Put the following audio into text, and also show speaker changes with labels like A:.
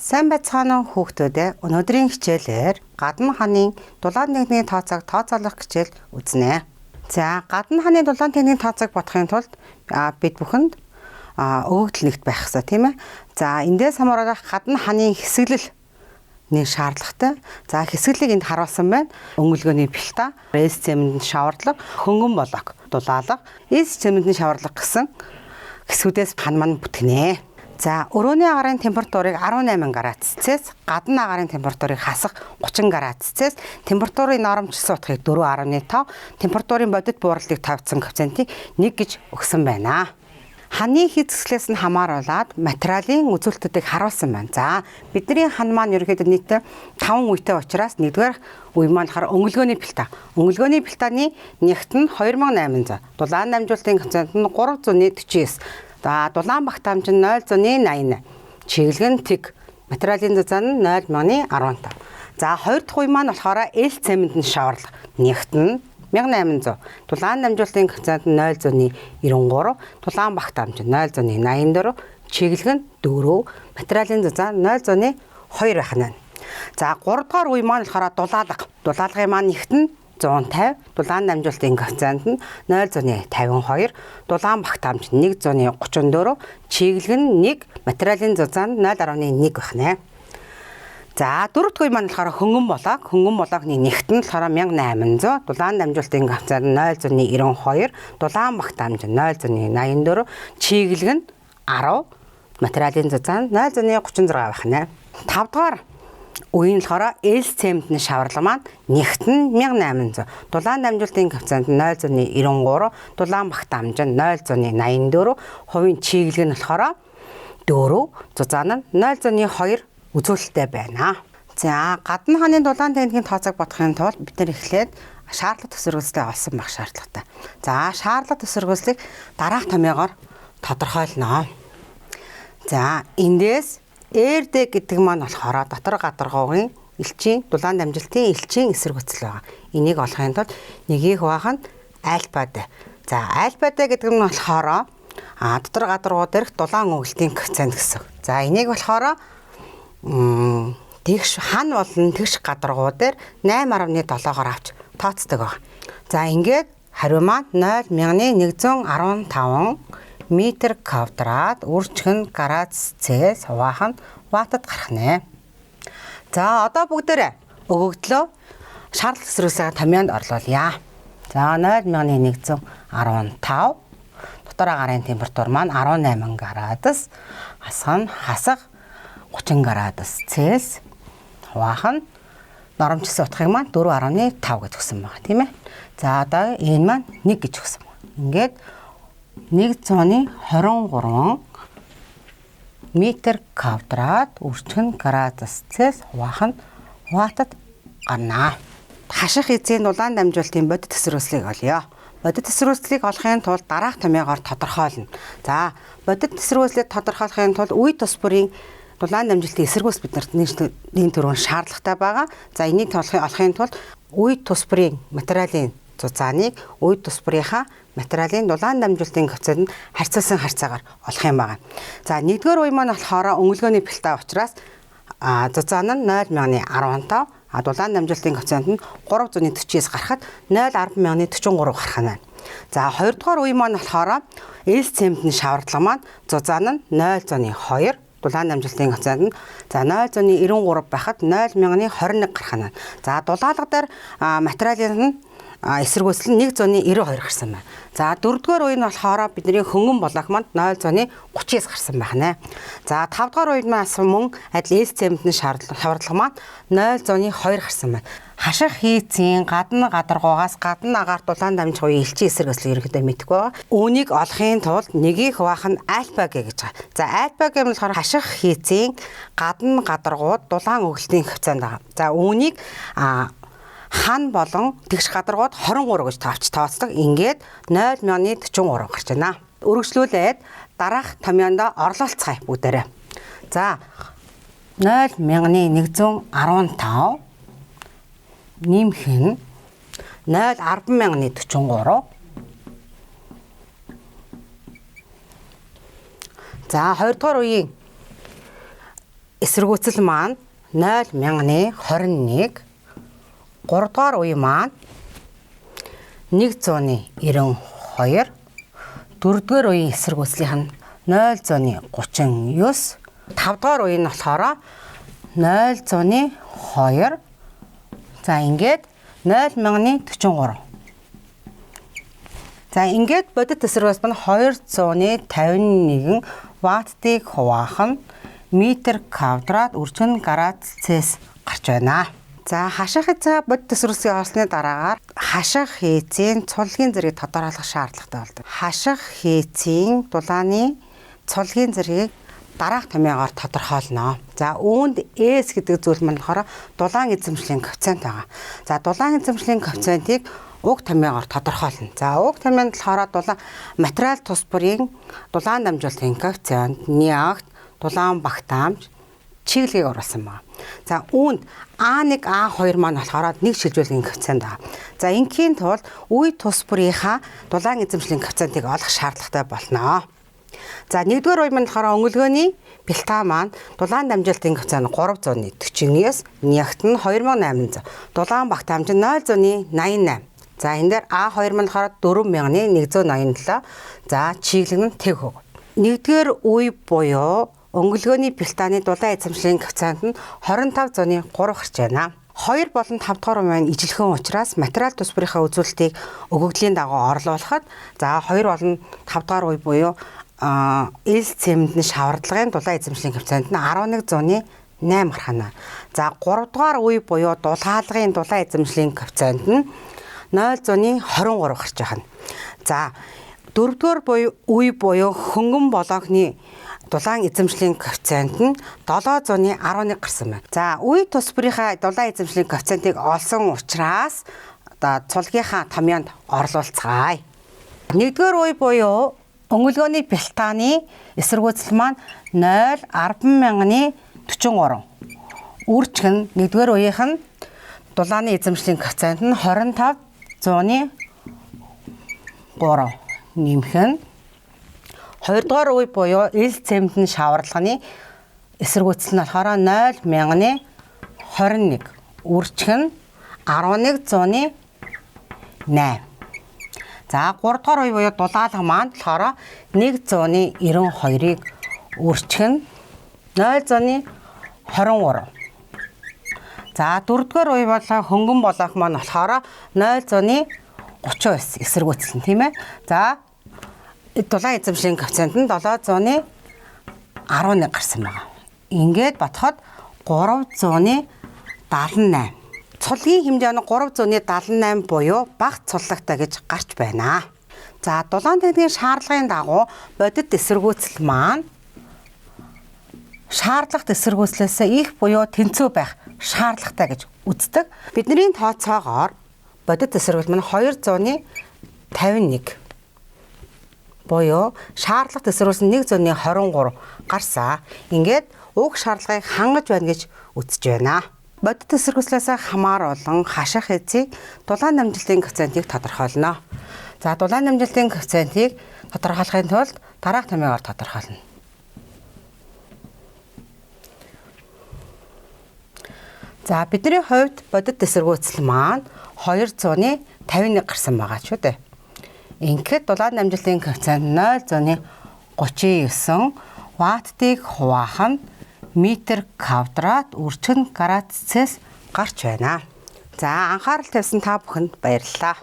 A: Сайн байцгаана уу хүүхдүүдээ. Өнөөдрийн хичээлээр гадна хааны дулаан техникийн тооцоог тооцоолох хичээл үзнэ. За, гадна хааны дулаан техникийн тооцоог бодохын тулд бид бүхэнд өгөгдөл нэгт байх хэрэгтэй, тийм ээ. За, эндээс хамаарах гадна хааны хэсэглэл нэг шаардлагатай. За, хэсэглэлийг энд харуулсан байна. Өнгөлгөөний бэлта, эс цемент шаварлага, хөнгөн болог, дулаалга, эс цемент шаварлага гэсэн хэсгүүдээс хан маань бүтгэнэ. За, өрөөний агарын температурыг 18 градусцээс, гадна агарын температурыг хасах 30 градусцээс, температурын нормчилсан утгыг 4.5, температурын бодит бууралтыг 5 коэффициентийг 1 гэж өгсөн байна. Ханы хэсэглээс нь хамааруулаад материалын үзүүлэлтүүдийг харуулсан байна. За, бидний хан маань ерөнхийдөө нийтдээ 5 үетэй учраас нэгдүгээр үе маань болохоор өнгөлгөөний бэлта. Өнгөлгөөний бэлтааны нэгт нь 2800, дулаан дамжуулалтын коэффициент нь 349. За, дулаан багтаамж нь 0.88. Чиглэг нь тэг. Материалын зузаан нь 0.15. За, хоёр дахь үе маань болохоор эс цемент шаварлага. Нэгт нь 1800. Дулаан дамжуулалтын коэффициент нь 0.93, дулаан багтаамж нь 0.84, чиглэг нь 4, материалын зузаан 0.2 байх нь. За, 3 дахь үе маань болохоор дулаалга. Дулаалгын маань нэгт нь 150, дулаан дамжуулалтын коэффициент нь 0.52, дулаан багтаамж нь 134, чиглэг нь 1, материалын зузаан 0.1 байх нэ. За, дөрөв дахь үе маань болохоор хөнгөн болог. Хөнгөн бологны нэгт нь болохоор 1800, дулаан дамжуулалтын коэффициент 0.92, дулаан багтаамж нь 0.84, чиглэг нь 10, материалын зузаан 0.36 байх нэ. 5 дахь үеийн болохоор эс цементний шаварлага маань нэгт нь 1800, дулаан дамжуулалтын коэффициент нь 0.93, дулаан багтаамж нь 0.84, хувийн чиглэг нь болохоор 4, зузаан нь 0.2 үзүүлэлттэй байна. За, гадна хааны дулаан техникийн тооцоог бодохын тулд бид нэр эхлээд шаардлага төсөргөслөө олсон байх шаардлагатай. За, шаардлага төсөргөслийг дараах томьёогоор тодорхойлно. За, эндээс РД гэдэг маань болохоор дотор гадаргуугийн элчийн дулаан дамжуулалтын элчийн эсэргүүцэл байгаа. Энийг олохын тулд нэгийг хуваах нь альфа Д. За, альфа Д гэдэг нь болохоор дотор гадаргуу дээрх дулаан өгөлтийн коэффициент гэсэн. За, энийг болохоор тэгш хан болон тэгш гадаргуу дээр 8.7-оор авч тооцдог байна. За, ингээд хариу маань 0.115 метр квадрат үржих нь градус Цельс хуваах нь ваттад гарах нэ. За, одоо бүгдээрээ өгөгдлөө шаардлага төсрөөсөө томьёонд орлуулъя. За, 0.115 дотор агарын температур маань 18 градус, хасах 30 градус Цельс хуваах нь нормчилсан утгыг маань 4.5 гэж өгсөн байна, тийм ээ. За, одоо энэ маань 1 гэж өгсөн байна. Ингээд 123 метр квадрат үржих нь градус Цельс хуваах нь ваттад гарна. Хаших эзэн дулаан дамжуулалтын бодит төсрөөслийг олъё. Бодит төсрөөслийг олохын тулд дараах томьёогоор тодорхойлно. За, бодит төсрөөслийг тодорхойлохын тулд үе тус бүрийн дулаан дамжуулалтын эсэргүүц биднэрт нэг төрлийн шаардлагатай байгаа. За, энийг олохын тулд үе тус бүрийн материалын зузааныг үе тус бүрийнхаа материалын дулаан дамжуулалтын коэффициент харьцуулсан харьцаагаар олох юм байна. За, нэгдүгээр үе маань болохоор өнгөлгөөний бэлта учраас зузаан нь 0.15, дулаан дамжуулалтын коэффициент нь 349 гарахад 0.43 гарах нь байна. За, хоёрдугаар үе маань болохоор эс цементний шаварлага маань зузаан нь 0.2, дулаан дамжуулалтын коэффициент нь 0.93 байхад 0.21 гарах нь. За, дулаалга дээр материалын нь эсэргүүцэл нь 1.92 гарсан байна. За, дөрөвдүгээр үе нь болохоор бидний хөнгөн болог манд 0.39 гарсан байна. За, тавдугаар үед маань мөн адил эс цементний шаварлага маань 0.2 гарсан байна. Хаших хийцийн гадна гадаргуугаас гадна агаар дулаан дамжих үеийн элчийн эсэргүүцлийг ерөнхийдөө мэдгүй байгаа. Үүнийг олохын тулд нэгийг хуваах нь альфа Г гэж байгаа. За, альфа Г нь болохоор хаших хийцийн гадна гадаргууд дулаан өгөлтийн коэффициент байгаа. За, үүнийг хан болон тэгш гадаргууд 23 гэж тавьж тооцдог. Ингээд 0.43 гарч байна. Үргэлжлүүлээд дараах томьёонд орлуулцгаая бүгдээрээ. За, 0.115 нэмэх нь 0.1043. За, 2 дугаар үеийн эсэргүүцэл маань 0,21, 3 дугаар үе маань 192, 4 дугаар үеийн эсэргүүцлийнх нь 039, 5 дугаар үе нь болохоор 002. За ингээд 0,43. За ингээд бодит эсэргүүцэл нь 251 ваттыг хуваах нь метр квадрат өрчөн градус Цельс гарч байна. За хаших хязгаа бодит эсэргүүцлийн олсны дараагаар хаших хийцийн цулгийн зэргийг тодорхойлох шаардлагатай болдог. Хаших хийцийн дулааны цулгийн зэргийг дараах томьёогоор тодорхойлно. За үүнд S гэдэг зүйл маань болохоор дулаан эзэмшлийн коэффициент байгаа. За дулаан эзэмшлийн коэффициентийг уг томьёогоор тодорхойлно. За уг томьёо нь болохоор материал тус бүрийн дулаан дамжуулалтын коэффициент нягт дулаан багтаамж чиглэлийг оруулсан байна. За үүнд A1, A2 маань болохоор нэг шилжүүлгийн коэффициент байгаа. За ингийн тулд үе тус бүрийнхаа дулаан эзэмшлийн коэффициентийг олох шаардлагатай болно. За 1-р үе маань болохоор өнгөлгөөний бэлтаа маань дулаан дамжуулалтын коэффициент 349-ээс нягт нь 2800. Дулаан багтаамж нь 0.88. За энэ дээр A2 маань болохоор 4187. За чиглэг нь тэг хөг. 1-р үе буюу өнгөлгөөний бэлтааны дулаан эзэмшлийн коэффициент нь 25.3 гарч байна. 2 болон 5 дугаар үе маань ижилхэн учраас материал тус бүрийнхаа үзүүлэлтийг өгөгдлийн дагуу орлуулахад за 2 болон 5 дугаар үе буюу L цемент нь шавардлагын дулаан эзэмшлийн коэффициент нь 11.8 гарахна. За 3 дугаар үе буюу дулаалгын дулаан эзэмшлийн коэффициент нь 0.23 гарч байна. За 4 дугаар үе буюу хөнгөн болгоны дулаан эзэмшлийн коэффициент нь 7.11 гарсан байна. За үе тус бүрийнхаа дулаан эзэмшлийн коэффициентийг олсон учраас цулгийнхаа томьёонд орлуулцгаая. 1-р үе буюу өнгөлгөөний бэлтааны эсэргүүцэл маань 0.10,043. Үрчгэн 1-р үеийнх нь дулааны эзэмшлийн коэффициент нь 25.3 нэмэх нь 2-р үе буюу L цементний шаварлагын эсэргүүцэл нь болохоор 0,21. Үрчгэн 11.8. За 3 дугаар үе буюу дулаалга маань болохоор 192-ыг үрчгэн 0.23. За 4 дугаар үе бол хөнгөн болгох маань болохоор 0.39 эсэргүүцэл нь тийм ээ. За дулаан эзэмшлийн коэффициент нь 7.11 гарсан байна. Ингээд бодоход 378. Цулгийн хэмжээ нь 378 буюу бага цуллагтай гэж гарч байна. За дулаан техникийн шаардлагын дагуу бодит эсэргүүцэл маань шаардлагат эсэргүүцлээс их буюу тэнцүү байх шаардлагатай гэж үздэг. Бидний тооцоогоор бодит эсэргүүцэл маань 251 буюу шаардлагат эсэргүүцэл 123 гарсан. Ингээд уг шаардлагыг хангаж байна гэж үзэж байна. Бодит эсэргүүцлээс хамааруулан хаших хэзийг дулаан дамжуулалтын коэффициентийг тодорхойлно. За дулаан дамжуулалтын коэффициентийг тодорхойлохын тулд дараах томьёогоор тодорхойлно. За бидний хувьд бодит эсэргүүцэл маань 251 гарсан байгаа ч үү. Ингээд дулаан дамжуулалтын коэффициент 0.39 ваттыг хуваах нь метр квадрат өрчөн градус Цельс гарч байна. За анхаарал тавьсан та бүхэнд баярлалаа.